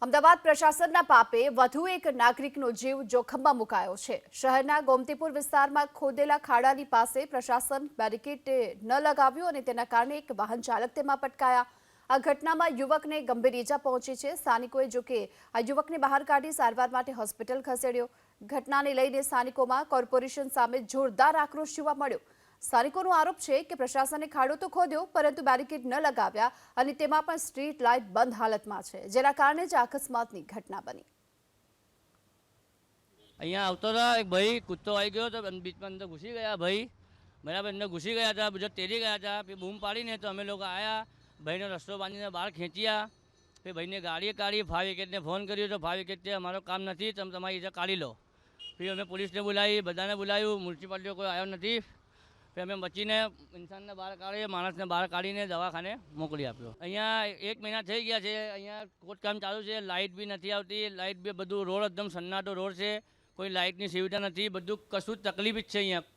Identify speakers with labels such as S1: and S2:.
S1: અમદાવાદ પ્રશાસનના પાપે વધુ એક નાગરિકનો જીવ જોખમમાં મુકાયો છે। શહેરના ગોમતીપુર વિસ્તારમાં ખોદેલા ખાડાની પાસે પ્રશાસન બેરિકેડ ન લગાવ્યું અને તેના કારણે એક વાહન ચાલક તેમાં પટકાયા। આ ઘટનામાં યુવકને ગંભીર ઈજા પહોંચી છે। સ્થાનિકોએ જોકે આ યુવકને બહાર કાઢી સારવાર માટે હોસ્પિટલ ખસેડ્યો। ઘટનાને લઈને સ્થાનિકોમાં કોર્પોરેશન સામે જોરદાર આક્રોશ જોવા મળ્યો। સ્થાનિકોનો આરોપ છે કે પ્રશાસને ખાડો તો ખોદ્યો પરંતુ બેરિકેડ ન લગાવ્યા અને તેમાં પણ સ્ટ્રીટ લાઇટ બંધ હાલતમાં છે, જેના કારણે જ અકસ્માતની ઘટના બની।
S2: અહીંયા આવતો હતા એક ભાઈ કૂદતો આવી ગયો તો બીચમાં અંદર ઘૂસી ગયા ભાઈ બરાબર અંદર ઘૂસી ગયા હતા બધા તેડી ગયા હતા પછી બૂમ પાડીને તો અમે લોકો આવ્યા ભાઈનો રસ્તો બાંધીને બહાર ખેંચ્યા પછી ભાઈને ગાડીએ કાઢી ફાયર બ્રિગેડને ફોન કર્યો તો ફાયર બ્રિગેડ કે અમારું કામ નથી તમે તમારી રીતે કાઢી લો। પછી અમે પોલીસને બોલાવી બધાને બોલાવ્યું મ્યુનિસિપાલિટીઓ કોઈ આવ્યો નથી। પછી અમે બચીને ઇન્સાનને બહાર કાઢી માણસને બહાર કાઢીને દવાખાને મોકલી આપ્યો। અહીંયા 1 મહિના થઈ ગયા છે। અહીંયા ખોદકામ ચાલુ છે, લાઇટ બી નથી આવતી, લાઇટ બી બધું રોડ એકદમ સન્નાટો રોડ છે, કોઈ લાઇટની સુવિધા નથી, બધું કશું તકલીફ જ છે અહીંયા।